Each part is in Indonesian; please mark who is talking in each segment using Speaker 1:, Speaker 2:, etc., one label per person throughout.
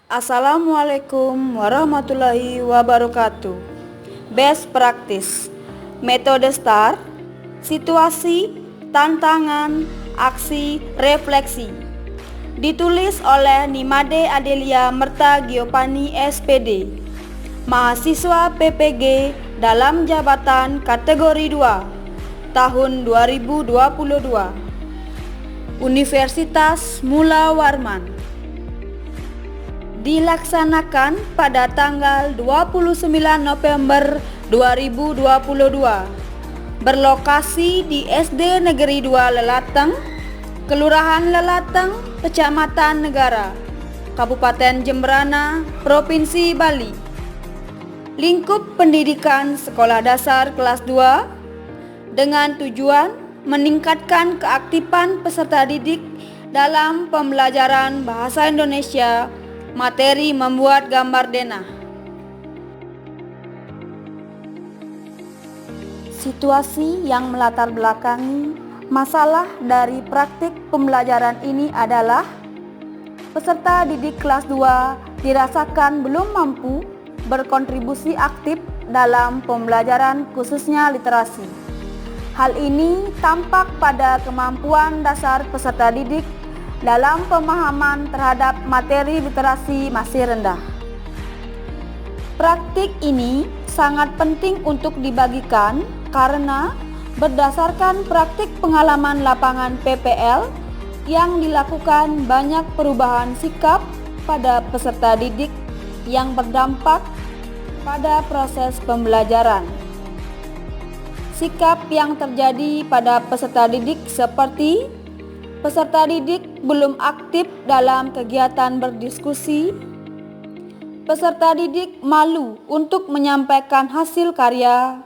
Speaker 1: Assalamualaikum warahmatullahi wabarakatuh. Best practice. Metode STAR, situasi, tantangan, aksi, refleksi. Ditulis oleh Nimade Adelia Merta Giovanni SPD, mahasiswa PPG dalam jabatan kategori 2, tahun 2022. Universitas Mula Warman. Dilaksanakan pada tanggal 29 November 2022. Berlokasi di SD Negeri 2 Lelateng, Kelurahan Lelateng, Kecamatan Negara, Kabupaten Jembrana, Provinsi Bali. Lingkup pendidikan sekolah dasar kelas 2 dengan tujuan meningkatkan keaktifan peserta didik dalam pembelajaran bahasa Indonesia, materi membuat gambar denah. Situasi yang melatar belakangi masalah dari praktik pembelajaran ini adalah peserta didik kelas 2 dirasakan belum mampu berkontribusi aktif dalam pembelajaran khususnya literasi. Hal ini tampak pada kemampuan dasar peserta didik dalam pemahaman terhadap materi literasi masih rendah. Praktik ini sangat penting untuk dibagikan karena berdasarkan praktik pengalaman lapangan PPL yang dilakukan banyak perubahan sikap pada peserta didik yang berdampak pada proses pembelajaran. Sikap yang terjadi pada peserta didik seperti peserta didik belum aktif dalam kegiatan berdiskusi, peserta didik malu untuk menyampaikan hasil karya,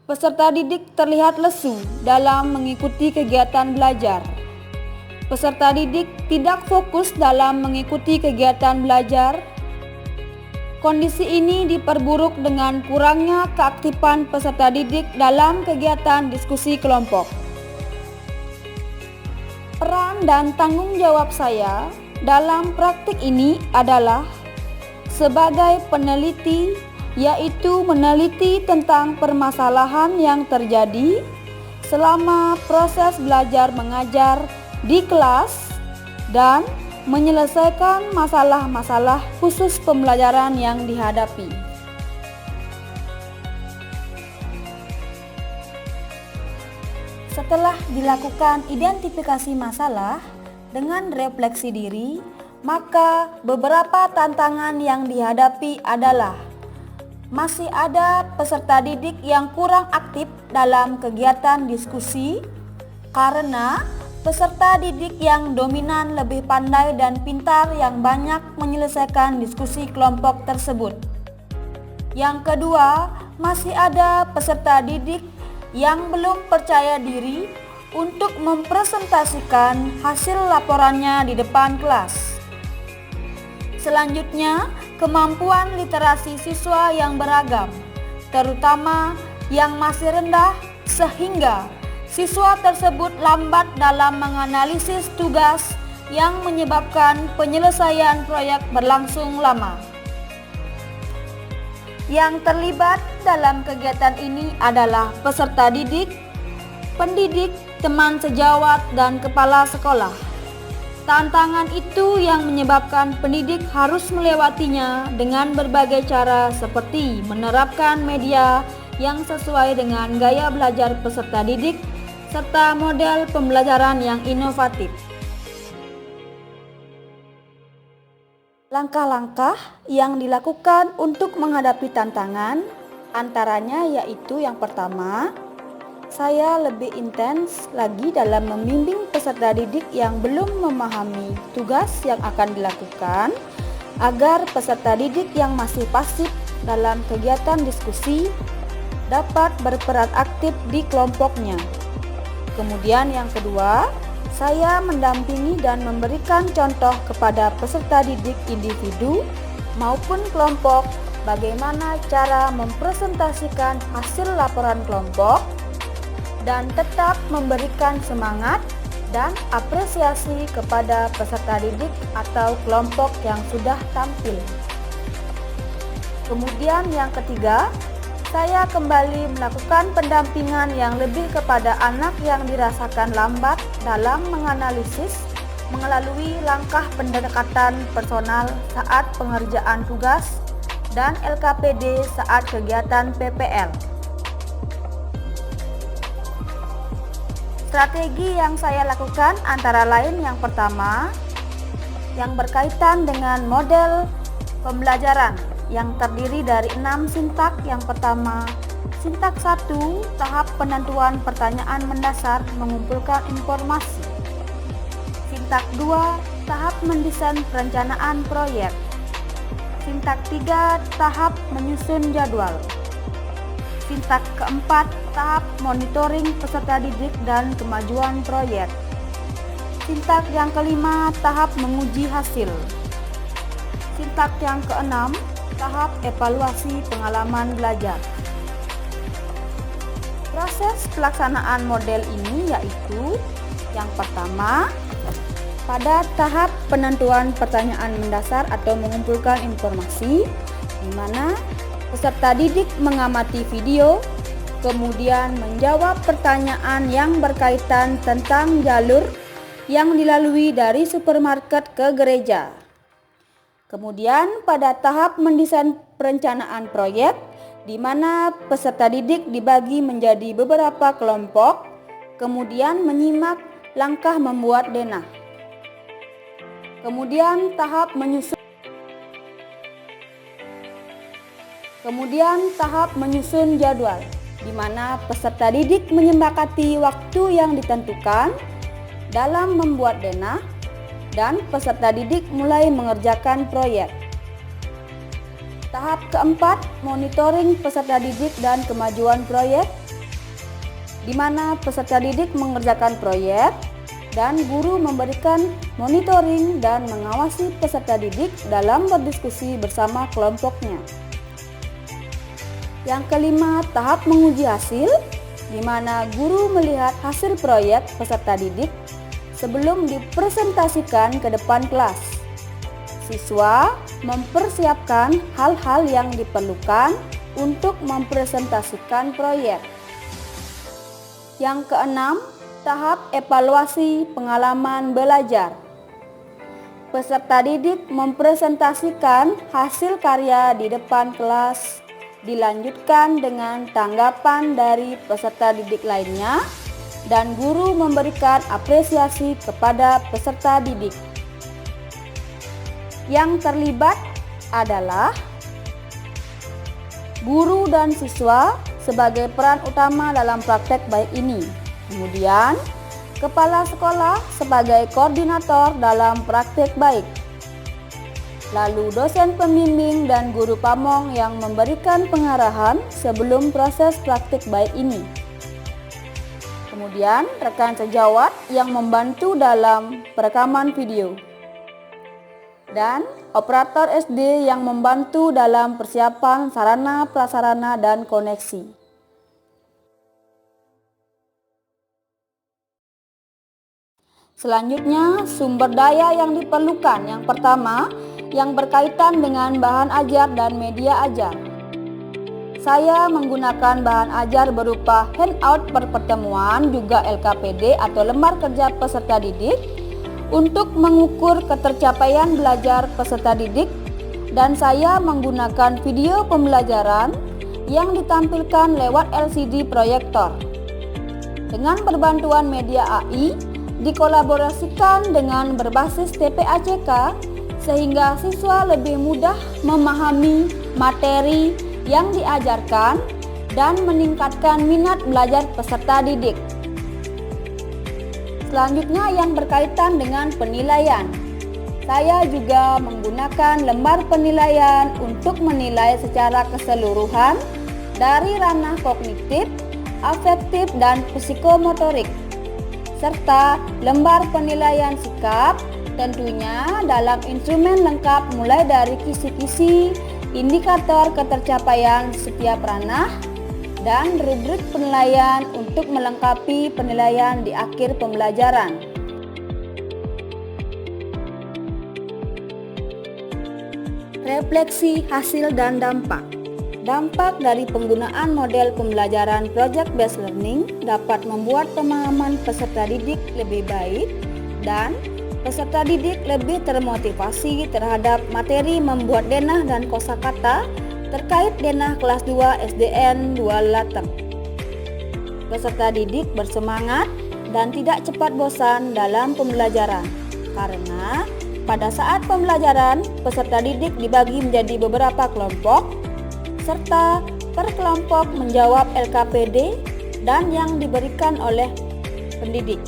Speaker 1: peserta didik terlihat lesu dalam mengikuti kegiatan belajar, peserta didik tidak fokus dalam mengikuti kegiatan belajar. Kondisi ini diperburuk dengan kurangnya keaktifan peserta didik dalam kegiatan diskusi kelompok. Peran dan tanggung jawab saya dalam praktik ini adalah sebagai peneliti, yaitu meneliti tentang permasalahan yang terjadi selama proses belajar mengajar di kelas dan menyelesaikan masalah-masalah khusus pembelajaran yang dihadapi. Setelah dilakukan identifikasi masalah dengan refleksi diri, maka beberapa tantangan yang dihadapi adalah masih ada peserta didik yang kurang aktif dalam kegiatan diskusi karena peserta didik yang dominan lebih pandai dan pintar yang banyak menyelesaikan diskusi kelompok tersebut. Yang kedua, masih ada peserta didik yang belum percaya diri untuk mempresentasikan hasil laporannya di depan kelas. Selanjutnya, kemampuan literasi siswa yang beragam, terutama yang masih rendah sehingga siswa tersebut lambat dalam menganalisis tugas yang menyebabkan penyelesaian proyek berlangsung lama. Yang terlibat dalam kegiatan ini adalah peserta didik, pendidik, teman sejawat, dan kepala sekolah. Tantangan itu yang menyebabkan pendidik harus melewatinya dengan berbagai cara seperti menerapkan media yang sesuai dengan gaya belajar peserta didik, serta model pembelajaran yang inovatif. Langkah-langkah yang dilakukan untuk menghadapi tantangan antaranya yaitu yang pertama, saya lebih intens lagi dalam membimbing peserta didik yang belum memahami tugas yang akan dilakukan agar peserta didik yang masih pasif dalam kegiatan diskusi dapat berperan aktif di kelompoknya. Kemudian yang kedua, saya mendampingi dan memberikan contoh kepada peserta didik individu maupun kelompok bagaimana cara mempresentasikan hasil laporan kelompok dan tetap memberikan semangat dan apresiasi kepada peserta didik atau kelompok yang sudah tampil. Kemudian yang ketiga, saya kembali melakukan pendampingan yang lebih kepada anak yang dirasakan lambat dalam menganalisis melalui langkah pendekatan personal saat pengerjaan tugas dan LKPD saat kegiatan PPL. Strategi yang saya lakukan antara lain yang pertama, yang berkaitan dengan model pembelajaran yang terdiri dari 6 sintak. Yang pertama, sintak 1, tahap penentuan pertanyaan mendasar mengumpulkan informasi. Sintak 2, tahap mendesain perencanaan proyek. Sintak 3, tahap menyusun jadwal. Sintak keempat, tahap monitoring peserta didik dan kemajuan proyek. Sintak yang kelima, tahap menguji hasil. Sintak yang keenam, tahap evaluasi pengalaman belajar. Proses pelaksanaan model ini yaitu yang pertama, pada tahap penentuan pertanyaan mendasar atau mengumpulkan informasi, di mana peserta didik mengamati video, kemudian menjawab pertanyaan yang berkaitan tentang jalur yang dilalui dari supermarket ke gereja. Kemudian pada tahap mendesain perencanaan proyek, di mana peserta didik dibagi menjadi beberapa kelompok, kemudian menyimak langkah membuat denah. Kemudian tahap menyusun jadwal, di mana peserta didik menyepakati waktu yang ditentukan dalam membuat denah dan peserta didik mulai mengerjakan proyek. Tahap keempat, monitoring peserta didik dan kemajuan proyek, di mana peserta didik mengerjakan proyek dan guru memberikan monitoring dan mengawasi peserta didik dalam berdiskusi bersama kelompoknya. Yang kelima, tahap menguji hasil, di mana guru melihat hasil proyek peserta didik sebelum dipresentasikan ke depan kelas. Siswa mempersiapkan hal-hal yang diperlukan untuk mempresentasikan proyek. Yang keenam, tahap evaluasi pengalaman belajar. Peserta didik mempresentasikan hasil karya di depan kelas, dilanjutkan dengan tanggapan dari peserta didik lainnya, dan guru memberikan apresiasi kepada peserta didik. Yang terlibat adalah guru dan siswa sebagai peran utama dalam praktek baik ini. Kemudian, kepala sekolah sebagai koordinator dalam praktek baik. Lalu dosen pembimbing dan guru pamong yang memberikan pengarahan sebelum proses praktik baik ini. Kemudian rekan sejawat yang membantu dalam perekaman video. Dan operator SD yang membantu dalam persiapan sarana prasarana dan koneksi. Selanjutnya, sumber daya yang diperlukan. Yang pertama, yang berkaitan dengan bahan ajar dan media ajar. Saya menggunakan bahan ajar berupa handout per pertemuan, juga LKPD atau lembar kerja peserta didik untuk mengukur ketercapaian belajar peserta didik, dan saya menggunakan video pembelajaran yang ditampilkan lewat LCD proyektor. Dengan berbantuan media AI, dikolaborasikan dengan berbasis TPACK sehingga siswa lebih mudah memahami materi yang diajarkan dan meningkatkan minat belajar peserta didik. Selanjutnya yang berkaitan dengan penilaian. Saya juga menggunakan lembar penilaian untuk menilai secara keseluruhan dari ranah kognitif, afektif, dan psikomotorik, serta lembar penilaian sikap, tentunya dalam instrumen lengkap mulai dari kisi-kisi, indikator ketercapaian setiap ranah, dan rubrik penilaian untuk melengkapi penilaian di akhir pembelajaran. Refleksi hasil dan dampak. Dampak dari penggunaan model pembelajaran project-based learning dapat membuat pemahaman peserta didik lebih baik dan peserta didik lebih termotivasi terhadap materi membuat denah dan kosakata terkait denah kelas 2 SDN 2 Lateng. Peserta didik bersemangat dan tidak cepat bosan dalam pembelajaran karena pada saat pembelajaran peserta didik dibagi menjadi beberapa kelompok serta per kelompok menjawab LKPD dan yang diberikan oleh pendidik.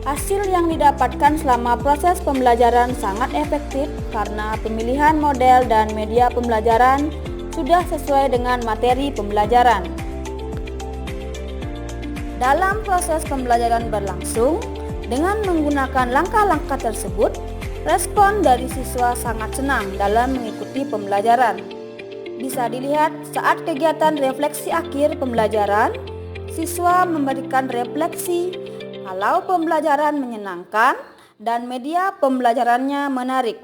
Speaker 1: Hasil yang didapatkan selama proses pembelajaran sangat efektif karena pemilihan model dan media pembelajaran sudah sesuai dengan materi pembelajaran. Dalam proses pembelajaran berlangsung, dengan menggunakan langkah-langkah tersebut, respon dari siswa sangat senang dalam mengikuti pembelajaran. Bisa dilihat saat kegiatan refleksi akhir pembelajaran, siswa memberikan refleksi kalau pembelajaran menyenangkan dan media pembelajarannya menarik.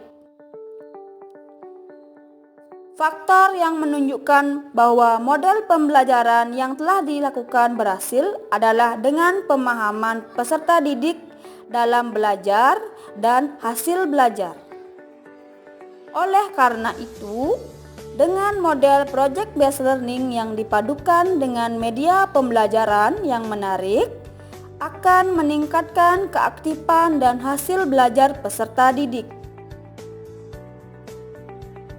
Speaker 1: Faktor yang menunjukkan bahwa model pembelajaran yang telah dilakukan berhasil adalah dengan pemahaman peserta didik dalam belajar dan hasil belajar. Oleh karena itu, dengan model project-based learning yang dipadukan dengan media pembelajaran yang menarik, akan meningkatkan keaktifan dan hasil belajar peserta didik.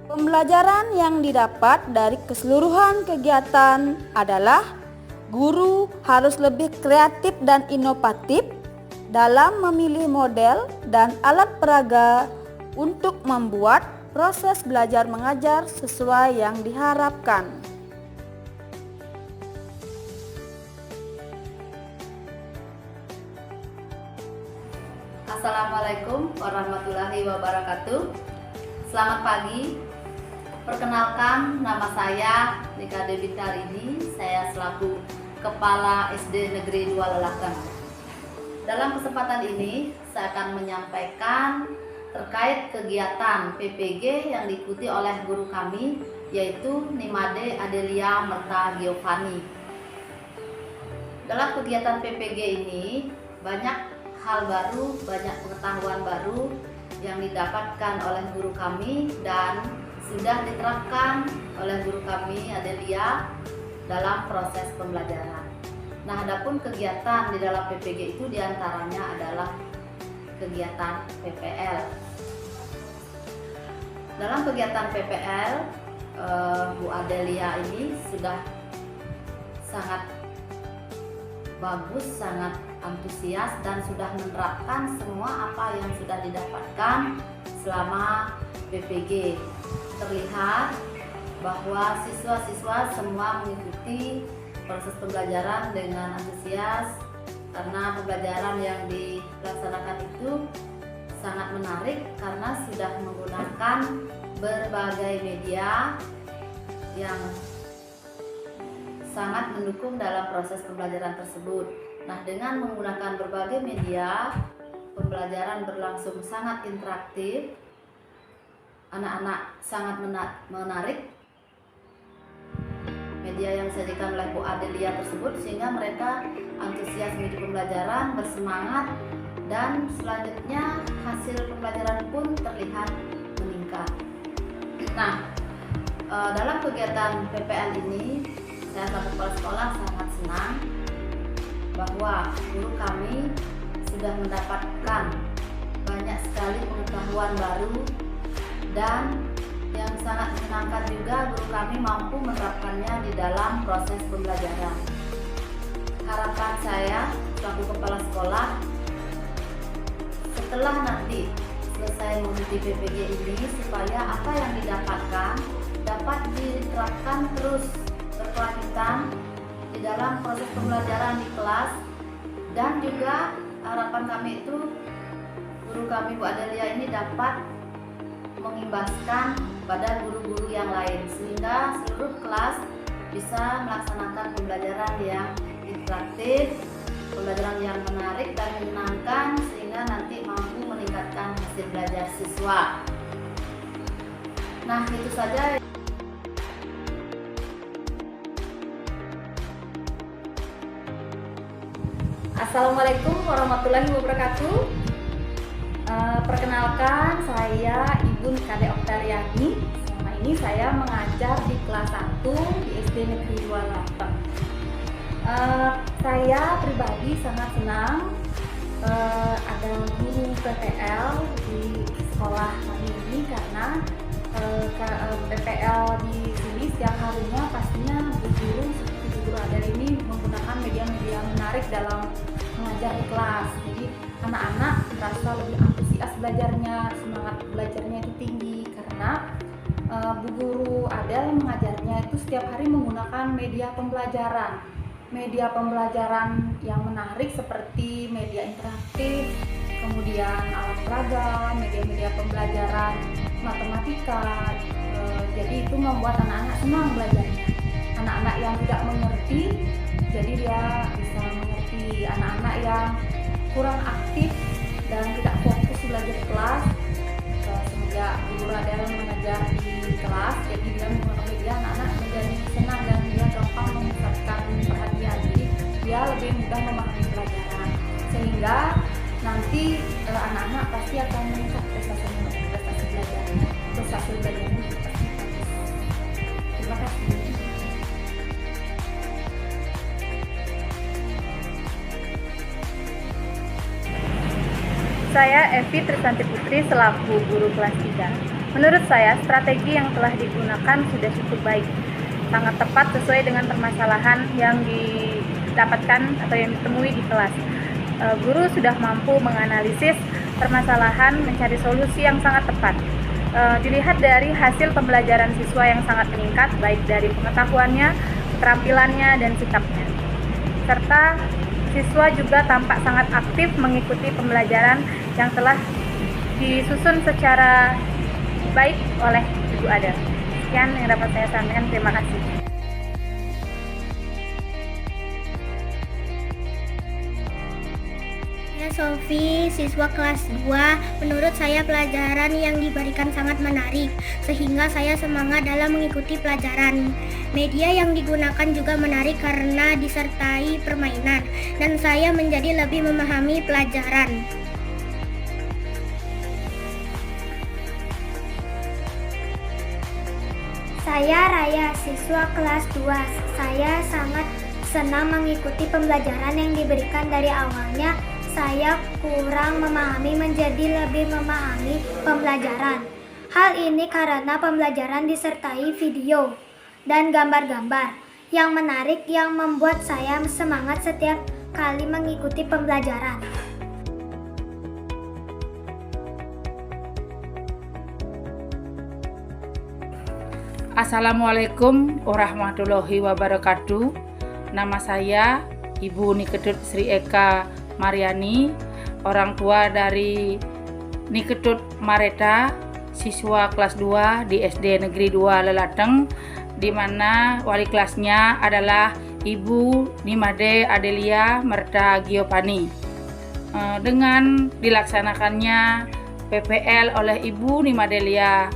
Speaker 1: Pembelajaran yang didapat dari keseluruhan kegiatan adalah guru harus lebih kreatif dan inovatif dalam memilih model dan alat peraga untuk membuat proses belajar mengajar sesuai yang diharapkan.
Speaker 2: Assalamualaikum warahmatullahi wabarakatuh. Selamat pagi. Perkenalkan, nama saya Nika Dewi Tarini. Saya selaku Kepala SD Negeri 2 Lelateng. Dalam kesempatan ini, saya akan menyampaikan terkait kegiatan PPG yang diikuti oleh guru kami, yaitu Nimade Adelia Merta Giovanni. Dalam kegiatan PPG ini, banyak hal baru, banyak pengetahuan baru yang didapatkan oleh guru kami dan sudah diterapkan oleh guru kami Adelia dalam proses pembelajaran. Nah, adapun kegiatan di dalam PPG itu diantaranya adalah kegiatan PPL. Dalam kegiatan PPL, Bu Adelia ini sudah sangat bagus, sangat antusias dan sudah menerapkan semua apa yang sudah didapatkan selama PPG. Terlihat bahwa siswa-siswa semua mengikuti proses pembelajaran dengan antusias karena pembelajaran yang dilaksanakan itu sangat menarik karena sudah menggunakan berbagai media yang sangat mendukung dalam proses pembelajaran tersebut. Nah, dengan menggunakan berbagai media, pembelajaran berlangsung sangat interaktif. Anak-anak sangat menarik media yang disajikan oleh Bu Adelia tersebut sehingga mereka antusias mengikuti pembelajaran, bersemangat, dan selanjutnya hasil pembelajaran pun terlihat meningkat. Nah, dalam kegiatan PPL ini saya selaku kepala sekolah sangat senang bahwa guru kami sudah mendapatkan banyak sekali pengetahuan baru dan yang sangat menyenangkan juga guru kami mampu menerapkannya di dalam proses pembelajaran. Harapan saya selaku kepala sekolah setelah nanti selesai mengikuti PPG ini supaya apa yang didapatkan dapat diterapkan terus berkelanjutan di dalam proses pembelajaran di kelas, dan juga harapan kami itu guru kami Bu Adelia ini dapat mengimbaskan pada guru-guru yang lain sehingga seluruh kelas bisa melaksanakan pembelajaran yang interaktif, pembelajaran yang menarik dan menyenangkan sehingga nanti mampu meningkatkan hasil belajar siswa. Nah, itu saja. Assalamualaikum warahmatullahi wabarakatuh. Perkenalkan, saya Ibu Nikade Oktariani. Selama ini saya mengajar di kelas 1 di SD Negeri 2 Lateng. Saya pribadi sangat senang ada guru PPL di sekolah kami ini, karena PPL di sini setiap harinya pastinya guru seperti guru Adel ini menggunakan media-media menarik dalam mengajar di kelas. Jadi anak-anak merasa lebih antusias belajarnya, semangat belajarnya itu tinggi, karena Bu Guru Adel mengajarnya itu setiap hari menggunakan media pembelajaran yang menarik seperti media interaktif, kemudian alat peraga, media-media pembelajaran matematika. Jadi itu membuat anak-anak senang belajarnya. Anak-anak yang tidak mengerti, jadi dia bisa mengerti. Anak-anak yang kurang aktif dan tidak fokus belajar di kelas, semenjak Guru Adel mengajar di kelas, jadi dia menggunakan media, anak-anak menjadi senang dan dia gampang memusatkan perhatian. Jadi dia lebih mudah memahami pelajaran, sehingga nanti anak-anak pasti akan meningkat prestasi belajarnya. Prestasi belajarnya pasti bagus. Terima kasih.
Speaker 3: Saya Evi Trisanti Putri selaku guru kelas 3. Menurut saya, strategi yang telah digunakan sudah cukup baik, sangat tepat sesuai dengan permasalahan yang didapatkan atau yang ditemui di kelas. Guru sudah mampu menganalisis permasalahan, mencari solusi yang sangat tepat. Dilihat dari hasil pembelajaran siswa yang sangat meningkat, baik dari pengetahuannya, keterampilannya, dan sikapnya. Serta siswa juga tampak sangat aktif mengikuti pembelajaran yang telah disusun secara baik oleh Ibu Adel. Sekian yang dapat saya sampaikan. Terima kasih.
Speaker 4: Saya Sofi, siswa kelas 2. Menurut saya pelajaran yang diberikan sangat menarik, sehingga saya semangat dalam mengikuti pelajaran. Media yang digunakan juga menarik karena disertai permainan, dan saya menjadi lebih memahami pelajaran. Saya Raya, siswa kelas 2. Saya sangat senang mengikuti pembelajaran yang diberikan. Dari awalnya saya kurang memahami menjadi lebih memahami pembelajaran. Hal ini karena pembelajaran disertai video dan gambar-gambar yang menarik yang membuat saya semangat setiap kali mengikuti pembelajaran.
Speaker 5: Assalamualaikum warahmatullahi wabarakatuh. Nama saya Ibu Nikedut Sri Eka Mariani, orang tua dari Nikedut Mareta, siswa kelas 2 di SD Negeri 2 Lelateng, di mana wali kelasnya adalah Ibu Nimade Adelia Merta Giopani. Dengan dilaksanakannya PPL oleh Ibu Nimadelia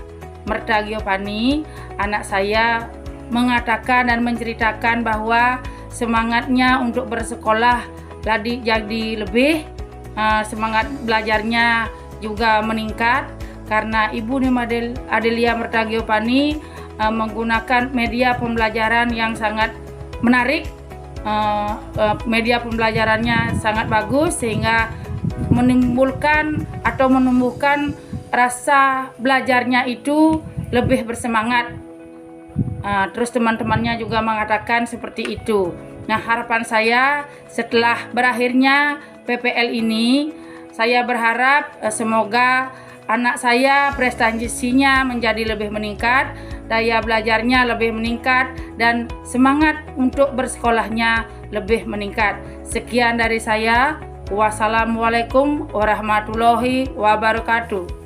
Speaker 5: Merta Giopani, anak saya mengatakan dan menceritakan bahwa semangatnya untuk bersekolah jadi lebih, semangat belajarnya juga meningkat karena Ibu Nimade Adelia Merta Giopani menggunakan media pembelajaran yang sangat menarik. Media pembelajarannya sangat bagus sehingga menimbulkan atau menumbuhkan rasa belajarnya itu lebih bersemangat. Terus teman-temannya juga mengatakan seperti itu. Nah, harapan saya setelah berakhirnya PPL ini, saya berharap semoga anak saya prestasinya menjadi lebih meningkat, daya belajarnya lebih meningkat, dan semangat untuk bersekolahnya lebih meningkat. Sekian dari saya. Wassalamualaikum warahmatullahi wabarakatuh.